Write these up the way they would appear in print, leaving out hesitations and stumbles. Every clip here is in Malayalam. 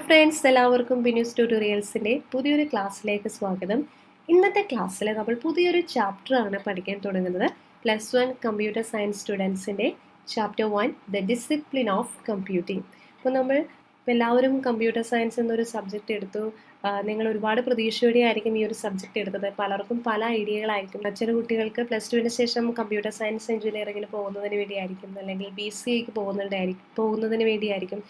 ഫ്രണ്ട്സ്, എല്ലാവർക്കും ബിനൂസ് ട്യൂട്ടോറിയൽസിൻ്റെ പുതിയൊരു ക്ലാസ്സിലേക്ക് സ്വാഗതം. ഇന്നത്തെ ക്ലാസ്സിൽ നമ്മൾ പുതിയൊരു ചാപ്റ്ററാണ് പഠിക്കാൻ തുടങ്ങുന്നത്. +1 കമ്പ്യൂട്ടർ സയൻസ് സ്റ്റുഡൻസിൻ്റെ chapter 1 the discipline of computing. അപ്പോൾ നമ്മൾ എല്ലാവരും കമ്പ്യൂട്ടർ സയൻസ് എന്നൊരു സബ്ജക്റ്റ് എടുത്തു. നിങ്ങൾ ഒരുപാട് പ്രതീക്ഷയോടെ ആയിരിക്കും ഈ ഒരു സബ്ജക്റ്റ് എടുത്തത്. പലർക്കും പല ഐഡിയകളായിരിക്കും. ചില കുട്ടികൾക്ക് +2-ന് ശേഷം കമ്പ്യൂട്ടർ സയൻസ് എഞ്ചിനീയറിങ്ങിന് പോകുന്നതിന് വേണ്ടിയായിരിക്കും, അല്ലെങ്കിൽ BCAക്ക് പോകുന്നതിന് വേണ്ടിയായിരിക്കും.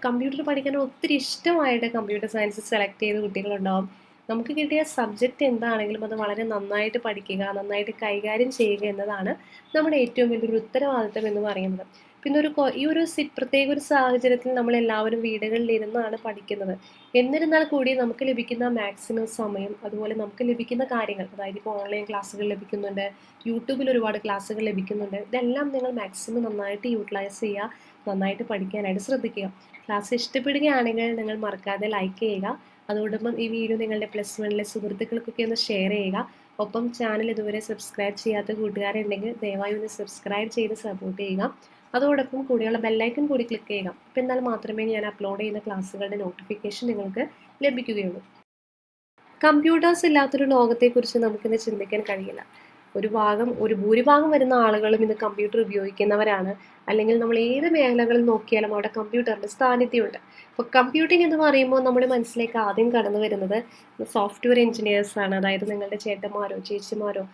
കമ്പ്യൂട്ടർ പഠിക്കാൻ ഒത്തിരി ഇഷ്ടമായിട്ട് കമ്പ്യൂട്ടർ സയൻസ് സെലക്ട് ചെയ്ത കുട്ടികളുണ്ടാവും. നമുക്ക് കിട്ടിയ സബ്ജക്റ്റ് എന്താണെങ്കിലും അത് വളരെ നന്നായിട്ട് പഠിക്കുക, നന്നായിട്ട് കൈകാര്യം ചെയ്യുക എന്നതാണ് നമ്മുടെ ഏറ്റവും വലിയൊരു ഉത്തരവാദിത്തം എന്ന് പറയുന്നത്. പിന്നെ ഈ ഒരു പ്രത്യേക ഒരു സാഹചര്യത്തിൽ നമ്മളെല്ലാവരും വീടുകളിൽ ഇരുന്നാണ് പഠിക്കുന്നത്. എന്നിരുന്നാൽ കൂടി നമുക്ക് ലഭിക്കുന്ന മാക്സിമം സമയം, അതുപോലെ നമുക്ക് ലഭിക്കുന്ന കാര്യങ്ങൾ, അതായത് ഇപ്പോൾ ഓൺലൈൻ ക്ലാസ്സുകൾ ലഭിക്കുന്നുണ്ട്, യൂട്യൂബിൽ ഒരുപാട് ക്ലാസ്സുകൾ ലഭിക്കുന്നുണ്ട്. ഇതെല്ലാം നിങ്ങൾ മാക്സിമം നന്നായിട്ട് യൂട്ടിലൈസ് ചെയ്യുക, നന്നായിട്ട് പഠിക്കാനായിട്ട് ശ്രദ്ധിക്കുക. ക്ലാസ് ഇഷ്ടപ്പെടുകയാണെങ്കിൽ നിങ്ങൾ മറക്കാതെ ലൈക്ക് ചെയ്യുക. അതോടൊപ്പം ഈ വീഡിയോ നിങ്ങളുടെ +1-ലെ സുഹൃത്തുക്കൾക്കൊക്കെ ഒന്ന് ഷെയർ ചെയ്യുക. ഒപ്പം ചാനൽ ഇതുവരെ സബ്സ്ക്രൈബ് ചെയ്യാത്ത കൂട്ടുകാരുണ്ടെങ്കിൽ ദയവായി ഒന്ന് സബ്സ്ക്രൈബ് ചെയ്ത് സപ്പോർട്ട് ചെയ്യുക. അതോടൊപ്പം കൂടിയുള്ള ബെല്ലൈക്കൺ കൂടി ക്ലിക്ക് ചെയ്യുക. അപ്പോൾ എന്നാൽ മാത്രമേ ഞാൻ അപ്ലോഡ് ചെയ്യുന്ന ക്ലാസ്സുകളുടെ നോട്ടിഫിക്കേഷൻ നിങ്ങൾക്ക് ലഭിക്കുകയുള്ളൂ. കമ്പ്യൂട്ടേഴ്സ് ഇല്ലാത്തൊരു ലോകത്തെക്കുറിച്ച് നമുക്കിന്ന് ചിന്തിക്കാൻ കഴിയില്ല. ഒരു ഭൂരിഭാഗം വരുന്ന ആളുകളും ഇന്ന് കമ്പ്യൂട്ടർ ഉപയോഗിക്കുന്നവരാണ്. അല്ലെങ്കിൽ നമ്മൾ ഏത് മേഖലകളിൽ നോക്കിയാലും അവിടെ കമ്പ്യൂട്ടറിൻ്റെ സാന്നിധ്യമുണ്ട്. അപ്പോൾ കമ്പ്യൂട്ടിംഗ് എന്ന് പറയുമ്പോൾ നമ്മുടെ മനസ്സിലേക്ക് ആദ്യം കടന്നു വരുന്നത് സോഫ്റ്റ്വെയർ എഞ്ചിനീയേഴ്സാണ്. അതായത് നിങ്ങളുടെ ചേട്ടന്മാരോ ചേച്ചിമാരോ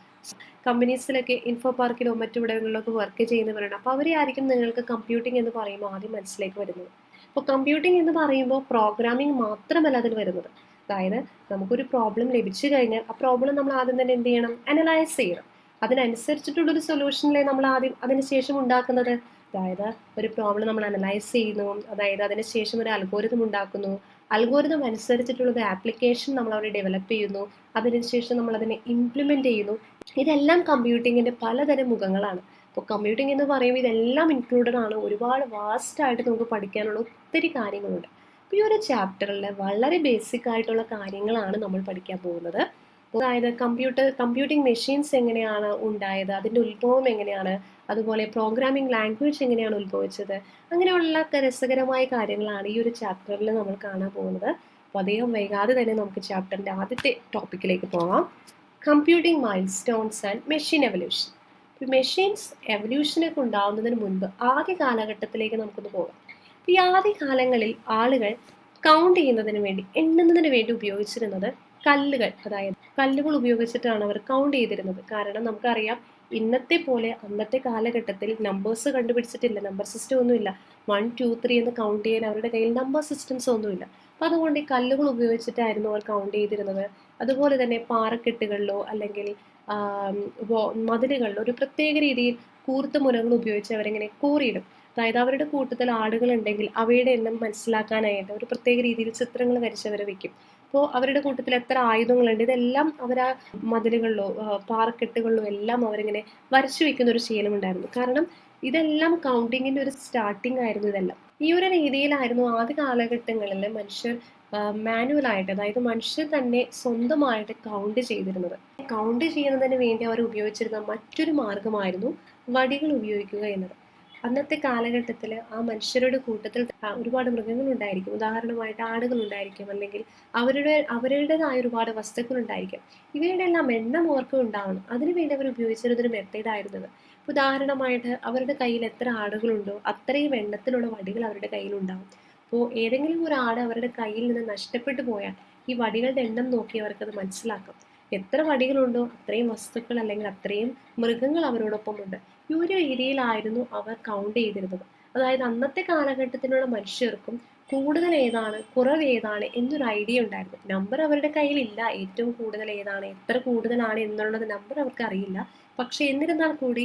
കമ്പനീസിലൊക്കെ ഇൻഫോ പാർക്കിലോ മറ്റിവിടങ്ങളിലൊക്കെ വർക്ക് ചെയ്യുന്നവരുണ്ട്. അപ്പോൾ അവരെ ആയിരിക്കും നിങ്ങൾക്ക് കമ്പ്യൂട്ടിംഗ് എന്ന് പറയുമ്പോൾ ആദ്യം മനസ്സിലേക്ക് വരുന്നത്. അപ്പോൾ കമ്പ്യൂട്ടിംഗ് എന്ന് പറയുമ്പോൾ പ്രോഗ്രാമിംഗ് മാത്രമല്ല അതിൽ വരുന്നത്. അതായത് നമുക്കൊരു പ്രോബ്ലം ലഭിച്ചു കഴിഞ്ഞാൽ ആ പ്രോബ്ലം നമ്മൾ ആദ്യം തന്നെ എന്ത് ചെയ്യണം? അനലൈസ് ചെയ്യണം. അതിനനുസരിച്ചിട്ടുള്ളൊരു സൊല്യൂഷനിലെ നമ്മൾ ആദ്യം അതിനുശേഷം ഉണ്ടാക്കുന്നത്. അതായത് ഒരു പ്രോബ്ലം നമ്മൾ അനലൈസ് ചെയ്യുന്നു, അതായത് അതിനുശേഷം ഒരു അൽഗോരിതം ഉണ്ടാക്കുന്നു, അൽഗോരിതം അനുസരിച്ചിട്ടുള്ളൊരു ആപ്ലിക്കേഷൻ നമ്മൾ അവിടെ ഡെവലപ്പ് ചെയ്യുന്നു, അതിനുശേഷം നമ്മൾ അതിനെ ഇംപ്ലിമെൻറ്റ് ചെയ്യുന്നു. ഇതെല്ലാം കമ്പ്യൂട്ടിങ്ങിൻ്റെ പലതരം മുഖങ്ങളാണ്. അപ്പോൾ കമ്പ്യൂട്ടിംഗ് എന്ന് പറയുമ്പോൾ ഇതെല്ലാം ഇൻക്ലൂഡഡ് ആണ്. ഒരുപാട് വാസ്റ്റായിട്ട് നമുക്ക് പഠിക്കാനുള്ള ഒത്തിരി കാര്യങ്ങളുണ്ട്. ഈ ഒരു ചാപ്റ്ററിൽ വളരെ ബേസിക് ആയിട്ടുള്ള കാര്യങ്ങളാണ് നമ്മൾ പഠിക്കാൻ പോകുന്നത്. അതായത് കമ്പ്യൂട്ടിംഗ് മെഷീൻസ് എങ്ങനെയാണ് ഉണ്ടായത്, അതിൻ്റെ ഉത്ഭവം എങ്ങനെയാണ്, അതുപോലെ പ്രോഗ്രാമിംഗ് ലാംഗ്വേജ് എങ്ങനെയാണ് ഉത്ഭവിച്ചത്, അങ്ങനെയുള്ള രസകരമായ കാര്യങ്ങളാണ് ഈ ഒരു ചാപ്റ്ററിൽ നമ്മൾ കാണാൻ പോകുന്നത്. അപ്പോൾ അധികം വൈകാതെ തന്നെ നമുക്ക് ചാപ്റ്ററിൻ്റെ ആദ്യത്തെ ടോപ്പിക്കിലേക്ക് പോകാം. Computing milestones and machine evolution. Machines എവല്യൂഷനൊക്കെ ഉണ്ടാകുന്നതിന് മുൻപ് ആദ്യ കാലഘട്ടത്തിലേക്ക് നമുക്കൊന്ന് പോകാം. ഈ ആദ്യ കാലങ്ങളിൽ ആളുകൾ കൗണ്ട് ചെയ്യുന്നതിന് വേണ്ടി, എണ്ണുന്നതിന് വേണ്ടി ഉപയോഗിച്ചിരുന്നത് കല്ലുകൾ. അതായത് കല്ലുകൾ ഉപയോഗിച്ചിട്ടാണ് അവർ കൗണ്ട് ചെയ്തിരുന്നത്. കാരണം നമുക്കറിയാം, ഇന്നത്തെ പോലെ അന്നത്തെ കാലഘട്ടത്തിൽ നമ്പേഴ്സ് കണ്ടുപിടിച്ചിട്ടില്ല, നമ്പർ സിസ്റ്റം ഒന്നുമില്ല. 1, 2, 3 എന്ന് കൗണ്ട് ചെയ്യാൻ അവരുടെ കയ്യിൽ നമ്പർ സിസ്റ്റംസ് ഒന്നുമില്ല. അപ്പോൾ അതുകൊണ്ട് ഈ കല്ലുകൾ ഉപയോഗിച്ചിട്ടായിരുന്നു അവർ കൗണ്ട് ചെയ്തിരുന്നത്. അതുപോലെ തന്നെ പാറക്കെട്ടുകളിലോ അല്ലെങ്കിൽ മതിലുകളിലോ ഒരു പ്രത്യേക രീതിയിൽ കൂർത്ത മുനകൾ ഉപയോഗിച്ച് അവരെങ്ങനെ കോറിയിടും. അതായത് അവരുടെ കൂട്ടത്തിൽ ആടുകളുണ്ടെങ്കിൽ അവയുടെ എണ്ണം മനസ്സിലാക്കാനായിട്ട് ഒരു പ്രത്യേക രീതിയിൽ ചിത്രങ്ങൾ വരച്ചവരെ വെക്കും. അപ്പോൾ അവരുടെ കൂട്ടത്തിൽ എത്ര ആയുധങ്ങളുണ്ട് ഇതെല്ലാം അവർ ആ മതിലുകളിലോ പാറക്കെട്ടുകളിലോ എല്ലാം അവരിങ്ങനെ വരച്ചു വെക്കുന്ന ഒരു ശീലമുണ്ടായിരുന്നു. കാരണം ഇതെല്ലാം കൗണ്ടിങ്ങിൻ്റെ ഒരു സ്റ്റാർട്ടിംഗ് ആയിരുന്നു ഇതെല്ലാം. ഈ ഒരു രീതിയിലായിരുന്നു ആദ്യ കാലഘട്ടങ്ങളിൽ മനുഷ്യർ മാനുവലായിട്ട്, അതായത് മനുഷ്യർ തന്നെ സ്വന്തമായിട്ട് കൗണ്ട് ചെയ്തിരുന്നത്. കൗണ്ട് ചെയ്യുന്നതിന് വേണ്ടി അവർ ഉപയോഗിച്ചിരുന്ന മറ്റൊരു മാർഗമായിരുന്നു വടികൾ ഉപയോഗിക്കുക എന്നത്. അന്നത്തെ കാലഘട്ടത്തിൽ ആ മനുഷ്യരുടെ കൂട്ടത്തിൽ ഒരുപാട് മൃഗങ്ങളുണ്ടായിരിക്കും. ഉദാഹരണമായിട്ട് ആടുകളുണ്ടായിരിക്കും, അല്ലെങ്കിൽ അവരുടേതായ ഒരുപാട് വസ്തുക്കളുണ്ടായിരിക്കും. ഇവയുടെ എല്ലാം എണ്ണം ഓർക്ക് ഉണ്ടാവണം. അതിനുവേണ്ടി അവർ ഉപയോഗിച്ചിരുന്നൊരു മെത്തേഡായിരുന്നത്. ഉദാഹരണമായിട്ട് അവരുടെ കയ്യിൽ എത്ര ആടുകളുണ്ടോ അത്രയും എണ്ണത്തിലുള്ള വടികൾ അവരുടെ കയ്യിലുണ്ടാവും. അപ്പോൾ ഏതെങ്കിലും ഒരു ആട് അവരുടെ കയ്യിൽ നിന്ന് നഷ്ടപ്പെട്ടു പോയാൽ ഈ വടികളുടെ എണ്ണം നോക്കി അവർക്കത് മനസ്സിലാക്കാം. എത്ര വടികളുണ്ടോ അത്രയും വസ്തുക്കൾ അല്ലെങ്കിൽ അത്രയും മൃഗങ്ങൾ അവരോടൊപ്പം ഉണ്ട്. ഈ ഒരു രീതിയിലായിരുന്നു അവർ കൗണ്ട് ചെയ്തിരുന്നത്. അതായത് അന്നത്തെ കാലഘട്ടത്തിലുള്ള മനുഷ്യർക്കും കൂടുതൽ ഏതാണ് കുറവ് ഏതാണ് എന്നൊരു ഐഡിയ ഉണ്ടായിരുന്നു. നമ്പർ അവരുടെ കയ്യിലില്ല, ഏറ്റവും കൂടുതൽ ഏതാണ് എത്ര കൂടുതലാണ് എന്നുള്ളത് നമ്പർ അവർക്ക് അറിയില്ല. പക്ഷെ എന്നിരുന്നാൽ കൂടി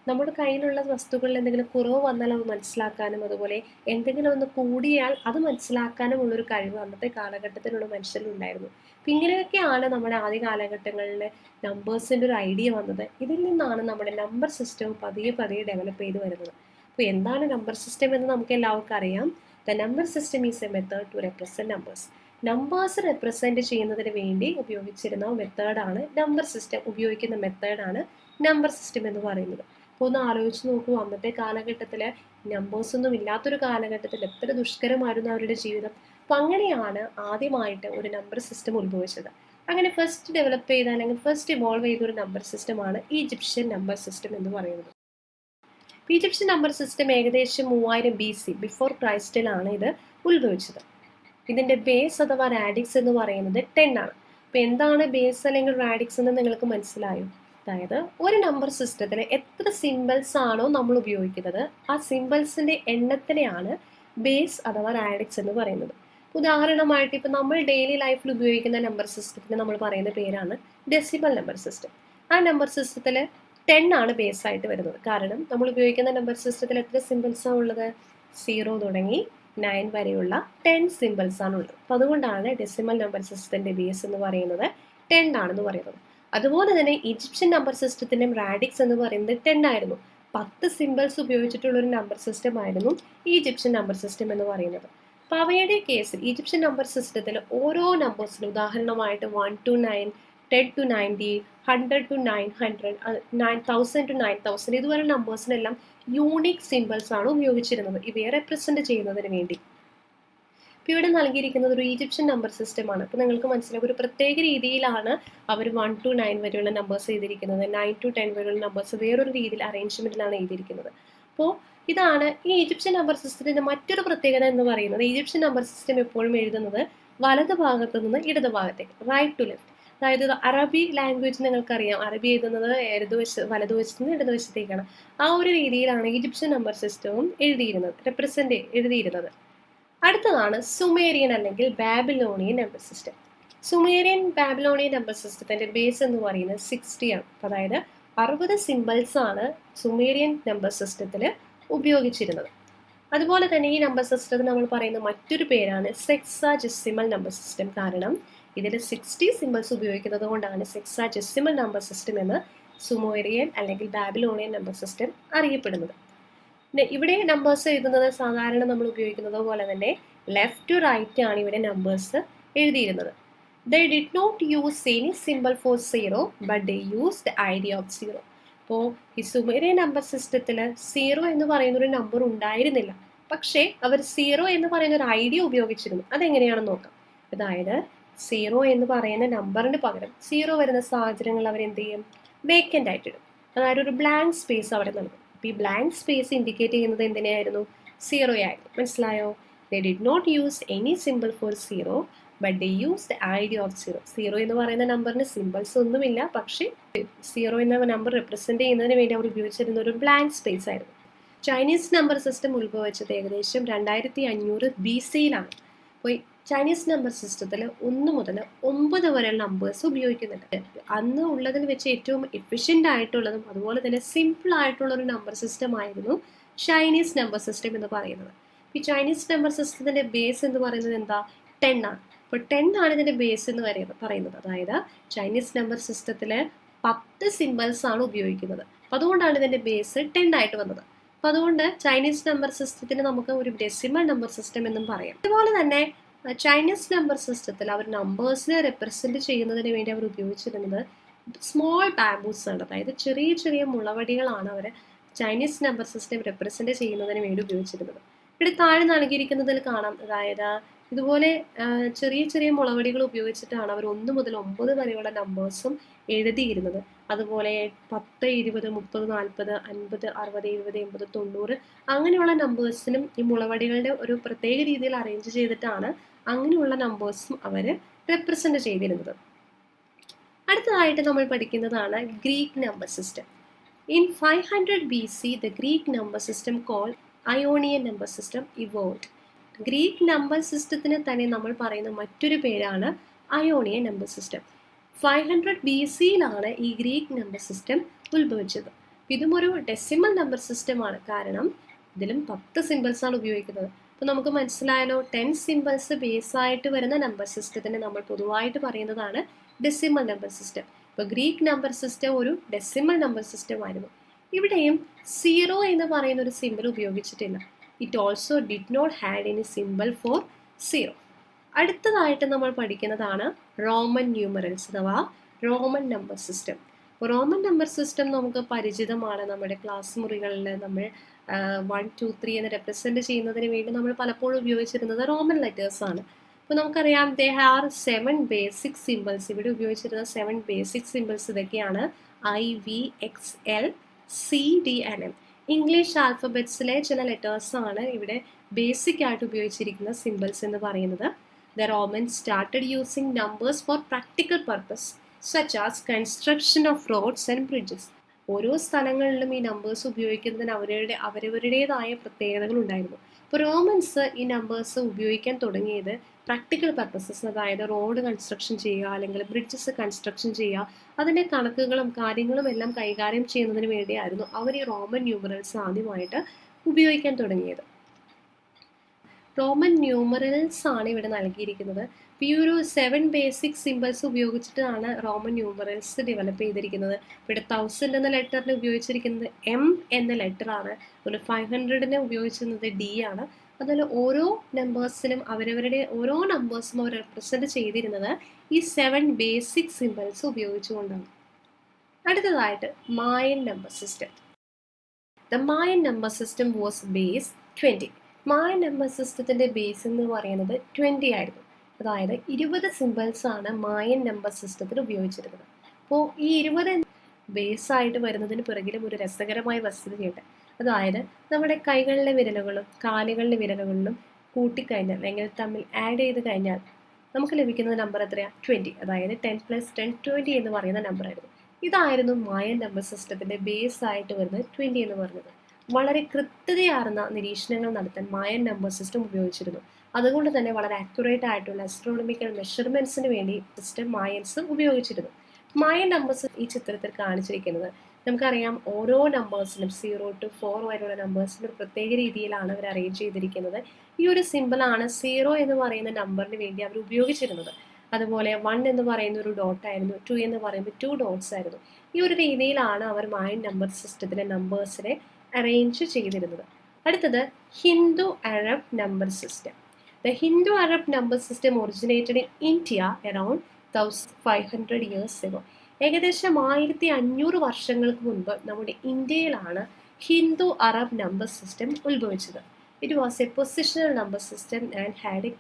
നമ്മുടെ കയ്യിലുള്ള വസ്തുക്കളിൽ എന്തെങ്കിലും കുറവ് വന്നാൽ അത് മനസ്സിലാക്കാനും, അതുപോലെ എന്തെങ്കിലും ഒന്ന് കൂടിയാൽ അത് മനസ്സിലാക്കാനും ഉള്ളൊരു കഴിവ് അന്നത്തെ കാലഘട്ടത്തിലുള്ള മനുഷ്യരിലുണ്ടായിരുന്നു. അപ്പം ഇങ്ങനെയൊക്കെയാണ് നമ്മുടെ ആദ്യ കാലഘട്ടങ്ങളിൽ നമ്പേഴ്സിൻ്റെ ഒരു ഐഡിയ വന്നത്. ഇതിൽ നിന്നാണ് നമ്മുടെ നമ്പർ സിസ്റ്റവും പതിയെ പതിയെ ഡെവലപ്പ് ചെയ്ത് വരുന്നത്. അപ്പോൾ എന്താണ് നമ്പർ സിസ്റ്റം എന്ന് നമുക്ക് എല്ലാവർക്കും അറിയാം. The number system is a method to represent numbers. Numbers represent ചെയ്യുന്നതിന് വേണ്ടി ഉപയോഗിച്ചിരുന്ന മെത്തേഡാണ് നമ്പർ സിസ്റ്റം, ഉപയോഗിക്കുന്ന മെത്തേഡാണ് നമ്പർ സിസ്റ്റം എന്ന് പറയുന്നത്. അപ്പോൾ ഒന്ന് ആലോചിച്ച് നോക്കൂ, അന്നത്തെ കാലഘട്ടത്തിൽ നമ്പേഴ്സൊന്നും ഇല്ലാത്തൊരു കാലഘട്ടത്തിൽ എത്ര ദുഷ്കരമായിരുന്നു അവരുടെ ജീവിതം. അപ്പം അങ്ങനെയാണ് ആദ്യമായിട്ട് ഒരു നമ്പർ സിസ്റ്റം ഉത്ഭവിച്ചത്. അങ്ങനെ ഫസ്റ്റ് ഡെവലപ്പ് ചെയ്ത അല്ലെങ്കിൽ ഫസ്റ്റ് ഇവോൾവ് ചെയ്ത ഒരു നമ്പർ സിസ്റ്റമാണ് ഈജിപ്ഷ്യൻ നമ്പർ സിസ്റ്റം എന്ന് പറയുന്നത്. ഈജിപ്ഷ്യൻ നമ്പർ സിസ്റ്റം ഏകദേശം 3000 BC ബിഫോർ ക്രൈസ്റ്റിലാണ് ഇത് ഉത്ഭവിച്ചത്. ഇതിൻ്റെ ബേസ് അഥവാ റാഡിക്സ് എന്ന് പറയുന്നത് 10 ആണ്. അപ്പോൾ എന്താണ് ബേസ് അല്ലെങ്കിൽ റാഡിക്സ് എന്ന് നിങ്ങൾക്ക് മനസ്സിലായോ? അതായത് ഒരു നമ്പർ സിസ്റ്റത്തിൽ എത്ര സിമ്പിൾസ് ആണോ നമ്മൾ ഉപയോഗിക്കുന്നത് ആ സിമ്പിൾസിൻ്റെ എണ്ണത്തിനെയാണ് ബേസ് അഥവാ റാഡിക്സ് എന്ന് പറയുന്നത്. ഉദാഹരണമായിട്ട് ഇപ്പം നമ്മൾ ഡെയിലി ലൈഫിൽ ഉപയോഗിക്കുന്ന നമ്പർ സിസ്റ്റത്തിന് നമ്മൾ പറയുന്ന പേരാണ് ഡെസിമൽ നമ്പർ സിസ്റ്റം. ആ നമ്പർ സിസ്റ്റത്തിൽ 10 ആണ് ബേസ് ആയിട്ട് വരുന്നത്. കാരണം നമ്മൾ ഉപയോഗിക്കുന്ന നമ്പർ സിസ്റ്റത്തിൽ എത്ര സിമ്പിൾസാണ് ഉള്ളത്? 0 തുടങ്ങി 9 വരെയുള്ള 10 സിമ്പിൾസ് ആണ് ഉള്ളത്. അപ്പോൾ അതുകൊണ്ടാണ് ഡെസിമൽ നമ്പർ സിസ്റ്റത്തിൻ്റെ ബേസ് എന്ന് പറയുന്നത് 10 ആണെന്ന് പറയുന്നത്. അതുപോലെ തന്നെ ഈജിപ്ഷ്യൻ നമ്പർ സിസ്റ്റത്തിൻ്റെ റാഡിക്സ് എന്ന് പറയുന്നത് 10 ആയിരുന്നു. 10 സിമ്പിൾസ് ഉപയോഗിച്ചിട്ടുള്ള ഒരു നമ്പർ സിസ്റ്റം ആയിരുന്നു ഈജിപ്ഷ്യൻ നമ്പർ സിസ്റ്റം എന്ന് പറയുന്നത്. അപ്പോൾ അവയുടെ കേസിൽ ഈജിപ്ഷ്യൻ നമ്പർ സിസ്റ്റത്തിൽ ഓരോ നമ്പേഴ്സിലും ഉദാഹരണമായിട്ട് 1 to 9, 10 to 90, 100 to 900, 9000 to 9000 ഇതുവരെ നമ്പേഴ്സിനെല്ലാം യൂണിക് സിമ്പിൾസ് ആണ് ഉപയോഗിച്ചിരുന്നത് ഇവയെ റെപ്രസെൻറ്റ് ചെയ്യുന്നതിന് വേണ്ടി. ഇപ്പോൾ ഇവിടെ നൽകിയിരിക്കുന്നത് ഒരു ഈജിപ്ഷ്യൻ നമ്പർ സിസ്റ്റമാണ്. അപ്പോൾ നിങ്ങൾക്ക് മനസ്സിലാവും ഒരു പ്രത്യേക രീതിയിലാണ് അവർ 1 to 9 വരെയുള്ള നമ്പേഴ്സ് എഴുതിയിരിക്കുന്നത്. 9 to 10 വരെയുള്ള നമ്പേഴ്സ് വേറൊരു രീതിയിൽ അറേഞ്ച്മെൻറ്റിലാണ് എഴുതിയിരിക്കുന്നത്. അപ്പോൾ ഇതാണ് ഈ ഈജിപ്ഷ്യൻ നമ്പർ സിസ്റ്റത്തിൻ്റെ മറ്റൊരു പ്രത്യേകത എന്ന് പറയുന്നത്. ഈജിപ്ഷ്യൻ നമ്പർ സിസ്റ്റം എപ്പോഴും എഴുതുന്നത് വലത് ഭാഗത്ത് നിന്ന് ഇടത് ഭാഗത്തേക്ക്, റൈറ്റ് ടു ലെഫ്റ്റ്. അതായത് അറബി ലാംഗ്വേജ് നിങ്ങൾക്കറിയാം, അറബി എഴുതുന്നത് വലതുവശത്ത് നിന്ന് ഇടതുവശത്തേക്കാണ്. ആ ഒരു രീതിയിലാണ് ഈജിപ്ഷ്യൻ നമ്പർ സിസ്റ്റവും എഴുതിയിരുന്നത്. അടുത്തതാണ് സുമേറിയൻ അല്ലെങ്കിൽ Babylonian number system. Sumerian Babylonian number സിസ്റ്റത്തിൻ്റെ ബേസ് എന്ന് പറയുന്നത് 60 ആണ്. അതായത് 60 സിമ്പിൾസ് ആണ് സുമേറിയൻ നമ്പർ സിസ്റ്റത്തിൽ ഉപയോഗിച്ചിരുന്നത്. അതുപോലെ തന്നെ ഈ നമ്പർ സിസ്റ്റത്തിന് നമ്മൾ പറയുന്ന മറ്റൊരു പേരാണ് സെക്സാജെസിമൽ നമ്പർ സിസ്റ്റം. കാരണം ഇതിൽ 60 സിമ്പിൾസ് ഉപയോഗിക്കുന്നത് കൊണ്ടാണ് സെക്സാജെസിമൽ നമ്പർ സിസ്റ്റം എന്ന് സുമേറിയൻ അല്ലെങ്കിൽ ബാബിലോണിയൻ നമ്പർ സിസ്റ്റം അറിയപ്പെടുന്നത്. ഇവിടെ നമ്പേഴ്സ് എഴുതുന്നത് സാധാരണ നമ്മൾ ഉപയോഗിക്കുന്നത് പോലെ തന്നെ ലെഫ്റ്റ് ടു റൈറ്റ് ആണ് ഇവിടെ നമ്പേഴ്സ് എഴുതിയിരുന്നത്. They did not use any symbol for 0, but they used the idea of 0. അപ്പോൾ ഈ സുമേറിയൻ നമ്പർ സിസ്റ്റത്തിൽ 0 എന്ന് പറയുന്ന ഒരു നമ്പർ ഉണ്ടായിരുന്നില്ല. പക്ഷേ അവർ 0 എന്ന് പറയുന്ന ഒരു ഐഡിയ ഉപയോഗിച്ചിരുന്നു. അതെങ്ങനെയാണെന്ന് നോക്കാം. അതായത് 0 എന്ന് പറയുന്ന നമ്പറിന് പകരം 0 വരുന്ന സാഹചര്യങ്ങൾ അവരെന്ത് ചെയ്യും? വേക്കൻ്റ് ആയിട്ടിടും. അതായത് ഒരു ബ്ലാങ്ക് സ്പേസ് അവിടെ നൽകും. അപ്പോൾ ഈ ബ്ലാങ്ക് സ്പേസ് ഇൻഡിക്കേറ്റ് ചെയ്യുന്നത് എന്തിനായിരുന്നു? 0 ആയിരുന്നു. മനസ്സിലായോ? They did not use any symbol for 0, but they used the idea of 0. 0 എന്ന് പറയുന്ന നമ്പറിന് സിമ്പിൾസ് ഒന്നുമില്ല, പക്ഷേ 0 എന്ന നമ്പർ റെപ്രസെൻറ്റ് ചെയ്യുന്നതിന് വേണ്ടി അവർ ഉപയോഗിച്ചിരുന്ന ഒരു ബ്ലാങ്ക് സ്പേസ് ആയിരുന്നു. ചൈനീസ് നമ്പർ സിസ്റ്റം ഉത്ഭവിച്ചത് ഏകദേശം 2500 BC-യിലാണ്. അപ്പോൾ ചൈനീസ് നമ്പർ സിസ്റ്റത്തിൽ 1 മുതൽ 9 വരെയുള്ള നമ്പേഴ്സ് ഉപയോഗിക്കുന്നുണ്ട്. അന്ന് ഉള്ളതിൽ വെച്ച് ഏറ്റവും എഫിഷ്യൻ്റ് ആയിട്ടുള്ളതും അതുപോലെ തന്നെ സിമ്പിൾ ആയിട്ടുള്ള ഒരു നമ്പർ സിസ്റ്റം ആയിരുന്നു ചൈനീസ് നമ്പർ സിസ്റ്റം എന്ന് പറയുന്നത്. ഈ ചൈനീസ് നമ്പർ സിസ്റ്റത്തിൻ്റെ ബേസ് എന്ന് പറയുന്നത് എന്താ? 10 ആണ്. അപ്പോൾ 10 ആണ് ഇതിൻ്റെ ബേസ് എന്ന് പറയുന്നത്. അതായത് ചൈനീസ് നമ്പർ സിസ്റ്റത്തിൽ 10 സിമ്പിൾസ് ആണ് ഉപയോഗിക്കുന്നത്. അപ്പോൾ അതുകൊണ്ടാണ് ഇതിൻ്റെ ബേസ് 10 ആയിട്ട് വന്നത്. അപ്പോൾ അതുകൊണ്ട് ചൈനീസ് നമ്പർ സിസ്റ്റത്തിന് നമുക്ക് ഒരു ഡെസിമൽ നമ്പർ സിസ്റ്റം എന്നും പറയാം. അതുപോലെ തന്നെ ചൈനീസ് നമ്പർ സിസ്റ്റത്തിൽ അവർ നമ്പേഴ്സിനെ റെപ്രസെൻറ്റ് ചെയ്യുന്നതിന് വേണ്ടി അവർ ഉപയോഗിച്ചിരുന്നത് സ്മോൾ ബാംബൂസ് ആണ്. അതായത് ചെറിയ ചെറിയ മുളവടികളാണ് അവർ ചൈനീസ് നമ്പർ സിസ്റ്റം റെപ്രസെൻറ്റ് ചെയ്യുന്നതിന് വേണ്ടി ഉപയോഗിച്ചിരുന്നത്. ഇവിടെ താഴെ നൽകിയിരിക്കുന്നതിൽ കാണാം. അതായത് ഇതുപോലെ ചെറിയ ചെറിയ മുളവടികൾ ഉപയോഗിച്ചിട്ടാണ് അവർ 1 മുതൽ 9 വരെയുള്ള നമ്പേഴ്സും എഴുതിയിരുന്നത്. അതുപോലെ 10, 20, 30, 40, 50, 60, 70, 80, 90 അങ്ങനെയുള്ള നമ്പേഴ്സിനും ഈ മുളവടികളുടെ ഒരു പ്രത്യേക രീതിയിൽ അറേഞ്ച് ചെയ്തിട്ടാണ് അങ്ങനെയുള്ള നമ്പേഴ്സും അവർ റെപ്രസെൻറ്റ് ചെയ്തിരുന്നത്. അടുത്തതായിട്ട് നമ്മൾ പഠിക്കുന്നതാണ് Greek number system. In 500 BC, the Greek number system called Ionian number system evolved. Greek number സിസ്റ്റത്തിന് തന്നെ നമ്മൾ പറയുന്ന മറ്റൊരു പേരാണ് അയോണിയൻ നമ്പർ സിസ്റ്റം. 500 BC-യിലാണ് ഈ ഗ്രീക്ക് നമ്പർ സിസ്റ്റം ഉത്ഭവിച്ചത്. ഇതും ഒരു ഡെസിമൽ നമ്പർ സിസ്റ്റമാണ്. കാരണം ഇതിലും 10 സിമ്പിൾസ് ആണ് ഉപയോഗിക്കുന്നത്. അപ്പോൾ നമുക്ക് മനസ്സിലായാലോ, 10 സിമ്പിൾസ് ബേസായിട്ട് വരുന്ന നമ്പർ സിസ്റ്റത്തിന് നമ്മൾ പൊതുവായിട്ട് പറയുന്നതാണ് ഡെസിമൽ നമ്പർ സിസ്റ്റം. ഇപ്പോൾ ഗ്രീക്ക് നമ്പർ സിസ്റ്റം ഒരു ഡെസിമൽ നമ്പർ സിസ്റ്റം ആയിരുന്നു. ഇവിടെയും 0 എന്ന് പറയുന്ന ഒരു സിമ്പിൾ ഉപയോഗിച്ചിട്ടില്ല. It also did not had any symbol for 0. അടുത്തതായിട്ട് നമ്മൾ പഠിക്കുന്നതാണ് റോമൻ ന്യൂമറൽസ് അഥവാ Roman number system. Roman number system നമുക്ക് പരിചിതമാണ്. നമ്മുടെ ക്ലാസ് മുറികളിൽ നമ്മൾ 1, 2, 3 എന്ന് റെപ്രസെൻറ്റ് ചെയ്യുന്നതിന് വേണ്ടി നമ്മൾ പലപ്പോഴും ഉപയോഗിച്ചിരുന്നത് റോമൻ ലെറ്റേഴ്സ് ആണ്. അപ്പോൾ നമുക്കറിയാം ദേ ഹാർ 7 ബേസിക് സിമ്പിൾസ്. ഇവിടെ ഉപയോഗിച്ചിരുന്ന 7 ബേസിക് സിമ്പിൾസ് ഇതൊക്കെയാണ്: IVXLCDNM. ഇംഗ്ലീഷ് ആൽഫബറ്റ്സിലെ ചില ലെറ്റേഴ്സാണ് ഇവിടെ ബേസിക് ആയിട്ട് ഉപയോഗിച്ചിരിക്കുന്ന സിമ്പിൾസ് എന്ന് പറയുന്നത്. The Romans started using numbers for practical purpose, such as construction of roads and bridges. ഓരോ സ്ഥലങ്ങളിലും ഈ നമ്പേഴ്സ് ഉപയോഗിക്കുന്നതിന് അവരവരുടേതായ പ്രത്യേകതകൾ ഉണ്ടായിരുന്നു. ഇപ്പോൾ റോമൻസ് ഈ നമ്പേഴ്സ് ഉപയോഗിക്കാൻ തുടങ്ങിയത് പ്രാക്ടിക്കൽ പർപ്പസസ്, അതായത് റോഡ് കൺസ്ട്രക്ഷൻ ചെയ്യുക അല്ലെങ്കിൽ ബ്രിഡ്ജസ് കൺസ്ട്രക്ഷൻ ചെയ്യുക, അതിൻ്റെ കണക്കുകളും കാര്യങ്ങളും എല്ലാം കൈകാര്യം ചെയ്യുന്നതിന് വേണ്ടിയായിരുന്നു അവർ ഈ റോമൻ ന്യൂമറൽസ് ആദ്യമായിട്ട് ഉപയോഗിക്കാൻ തുടങ്ങിയത്. റോമൻ ന്യൂമറൽസ് ആണ് ഇവിടെ നൽകിയിരിക്കുന്നത്. ഈ ഒരു 7 ബേസിക് സിമ്പിൾസ് ഉപയോഗിച്ചിട്ടാണ് റോമൻ ന്യൂമറൽസ് ഡെവലപ്പ് ചെയ്തിരിക്കുന്നത്. ഇവിടെ 1000 എന്ന ലെറ്ററിന് ഉപയോഗിച്ചിരിക്കുന്നത് M എന്ന ലെറ്ററാണ്. അതുപോലെ 500ന് ഉപയോഗിച്ചിരുന്നത് D ആണ്. അതുപോലെ ഓരോ നമ്പേഴ്സിനും ഓരോ നമ്പേഴ്സും അവർ റെപ്രസെൻറ്റ് ചെയ്തിരുന്നത് ഈ 7 ബേസിക് സിമ്പിൾസ് ഉപയോഗിച്ചുകൊണ്ടാണ്. അടുത്തതായിട്ട് Mayan number system. The Mayan number system was base 20. Mayan number സിസ്റ്റത്തിൻ്റെ ബേസ് എന്ന് പറയുന്നത് 20 ആയിരുന്നു. അതായത് 20 സിമ്പിൾസ് ആണ് മായൻ നമ്പർ സിസ്റ്റത്തിൽ ഉപയോഗിച്ചിരുന്നത്. അപ്പോൾ ഈ 20 ബേസായിട്ട് വരുന്നതിന് പിറകിലും ഒരു രസകരമായ വസ്തുതയുണ്ട്. അതായത് നമ്മുടെ കൈകളിലെ വിരലുകളും കാലുകളിലെ വിരലുകളിലും കൂട്ടിക്കഴിഞ്ഞാൽ അല്ലെങ്കിൽ തമ്മിൽ ആഡ് ചെയ്ത് കഴിഞ്ഞാൽ നമുക്ക് ലഭിക്കുന്ന നമ്പർ എത്രയാണ്? 20. അതായത് 10 + 10 20 എന്ന് പറയുന്ന നമ്പറായിരുന്നു. ഇതായിരുന്നു മായൻ നമ്പർ സിസ്റ്റത്തിൻ്റെ ബേസ് ആയിട്ട് വരുന്നത് 20 എന്ന് പറഞ്ഞത്. വളരെ കൃത്യതയാർന്ന നിരീക്ഷണങ്ങൾ നടത്താൻ മായൻ നമ്പർ സിസ്റ്റം ഉപയോഗിച്ചിരുന്നു. അതുകൊണ്ട് തന്നെ വളരെ ആക്യുറേറ്റ് ആയിട്ടുള്ള ആസ്ട്രോണമിക്കൽ മെഷർമെൻറ്റ്സിന് വേണ്ടി സിസ്റ്റം മായൻസ് ഉപയോഗിച്ചിരുന്നു. മായൻ നമ്പേഴ്സ് ഈ ചിത്രത്തിൽ കാണിച്ചിരിക്കുന്നത് നമുക്കറിയാം. ഓരോ നമ്പേഴ്സിനും 0 to 4 വരെയുള്ള നമ്പേഴ്സിനും പ്രത്യേക രീതിയിലാണ് അവർ അറേഞ്ച് ചെയ്തിരിക്കുന്നത്. ഈ ഒരു സിമ്പിളാണ് 0 എന്ന് പറയുന്ന നമ്പറിന് വേണ്ടി അവർ ഉപയോഗിച്ചിരുന്നത്. അതുപോലെ 1 എന്ന് പറയുന്ന ഒരു ഡോട്ടായിരുന്നു, 2 എന്ന് പറയുമ്പോൾ 2 ഡോട്ട്സ് ആയിരുന്നു. ഈ ഒരു രീതിയിലാണ് അവർ മായൻ നമ്പർ സിസ്റ്റത്തിലെ നമ്പേഴ്സിനെ അറേഞ്ച് ചെയ്തിരുന്നത്. അടുത്തത് Hindu Arab number system. The Hindu Arab number system originated in India around 1500 years ago. ഏകദേശം 1500 വർഷങ്ങൾക്ക് മുൻപ് നമ്മുടെ ഇന്ത്യയിലാണ് ഹിന്ദു അറബ് നമ്പർ സിസ്റ്റം ഉത്ഭവിച്ചത്. It was a positional number system and had a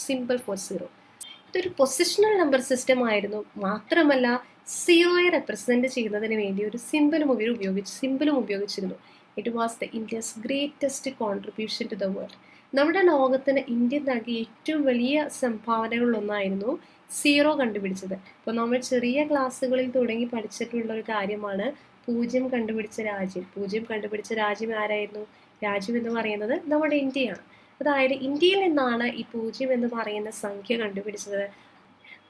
symbol for 0. ഇതൊരു പൊസിഷണൽ നമ്പർ സിസ്റ്റം ആയിരുന്നു. മാത്രമല്ല 0യെ റെപ്രസെൻറ്റ് ചെയ്യുന്നതിന് വേണ്ടി ഒരു സിമ്പിളും ഉപയോഗിച്ചിരുന്നു. It was the India's greatest contribution to the world. നമ്മുടെ ലോകത്തിന് ഇന്ത്യ നൽകിയ ഏറ്റവും വലിയ സംഭാവനകളിലൊന്നായിരുന്നു 0 കണ്ടുപിടിച്ചത്. അപ്പോൾ നമ്മൾ ചെറിയ ക്ലാസ്സുകളിൽ തുടങ്ങി പഠിച്ചിട്ടുള്ള ഒരു കാര്യമാണ് 0 കണ്ടുപിടിച്ച രാജ്യം. 0 കണ്ടുപിടിച്ച രാജ്യം ആരായിരുന്നു? രാജ്യം എന്ന് പറയുന്നത് നമ്മുടെ ഇന്ത്യയാണ്. അതായത് ഇന്ത്യയിൽ നിന്നാണ് ഈ 0 എന്ന് പറയുന്ന സംഖ്യ കണ്ടുപിടിച്ചത്.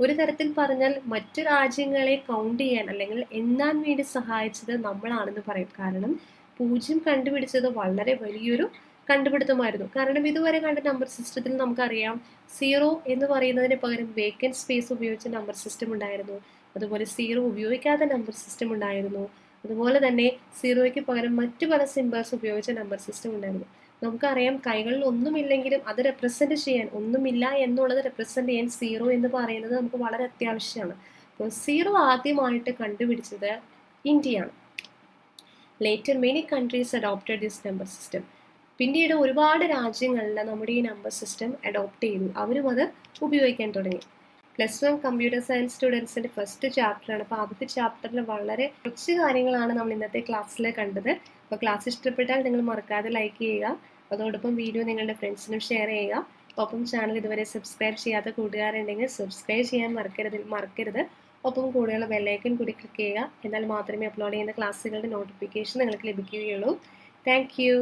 ഒരു തരത്തിൽ പറഞ്ഞാൽ മറ്റു രാജ്യങ്ങളെ കൗണ്ട് ചെയ്യാൻ അല്ലെങ്കിൽ എണ്ണാൻ വേണ്ടി സഹായിച്ചത് നമ്മളാണെന്ന് പറയും. കാരണം 0 കണ്ടുപിടിച്ചത് വളരെ വലിയൊരു കണ്ടുപിടുത്തമായിരുന്നു. കാരണം ഇതുവരെ കണ്ട നമ്പർ സിസ്റ്റത്തിൽ നമുക്കറിയാം 0 എന്ന് പറയുന്നതിന് പകരം വേക്കൻറ്റ് സ്പേസ് ഉപയോഗിച്ച നമ്പർ സിസ്റ്റം ഉണ്ടായിരുന്നു. അതുപോലെ 0 ഉപയോഗിക്കാത്ത നമ്പർ സിസ്റ്റം ഉണ്ടായിരുന്നു. അതുപോലെ തന്നെ 0യ്ക്ക് പകരം മറ്റു പല സിമ്പിൾസ് ഉപയോഗിച്ച നമ്പർ സിസ്റ്റം ഉണ്ടായിരുന്നു. നമുക്കറിയാം കൈകളിൽ ഒന്നുമില്ലെങ്കിലും അത് റെപ്രസെൻറ്റ് ചെയ്യാൻ, ഒന്നുമില്ല എന്നുള്ളത് റെപ്രസെൻറ്റ് ചെയ്യാൻ 0 എന്ന് പറയുന്നത് നമുക്ക് വളരെ അത്യാവശ്യമാണ്. അപ്പോൾ 0 ആദ്യമായിട്ട് കണ്ടുപിടിച്ചത് ഇന്ത്യയാണ്. Later many countries adopted this number system. പിന്നീട് ഒരുപാട് രാജ്യങ്ങളിൽ നമ്മുടെ ഈ നമ്പർ സിസ്റ്റം അഡോപ്റ്റ് ചെയ്തു. അവരും അത് ഉപയോഗിക്കാൻ തുടങ്ങി. +1 കമ്പ്യൂട്ടർ സയൻസ് സ്റ്റുഡൻസിൻ്റെ ഫസ്റ്റ് ചാപ്റ്ററാണ്. അപ്പോൾ ആദ്യത്തെ ചാപ്റ്ററിൽ വളരെ കുറച്ച് കാര്യങ്ങളാണ് നമ്മൾ ഇന്നത്തെ ക്ലാസ്സിൽ കണ്ടത്. അപ്പോൾ ക്ലാസ് ഇഷ്ടപ്പെട്ടാൽ നിങ്ങൾ മറക്കാതെ ലൈക്ക് ചെയ്യുക. അതോടൊപ്പം വീഡിയോ നിങ്ങളുടെ ഫ്രണ്ട്സിനും ഷെയർ ചെയ്യുക. ഒപ്പം ചാനൽ ഇതുവരെ സബ്സ്ക്രൈബ് ചെയ്യാത്ത കൂട്ടുകാരുണ്ടെങ്കിൽ സബ്സ്ക്രൈബ് ചെയ്യാൻ മറക്കരുത്. ഒപ്പം കൂടെയുള്ള ബെല്ലൈക്കൺ കൂടി ക്ലിക്ക് ചെയ്യുക. എന്നാൽ മാത്രമേ അപ്ലോഡ് ചെയ്യുന്ന ക്ലാസ്സുകളുടെ നോട്ടിഫിക്കേഷൻ നിങ്ങൾക്ക് ലഭിക്കുകയുള്ളൂ. Thank you.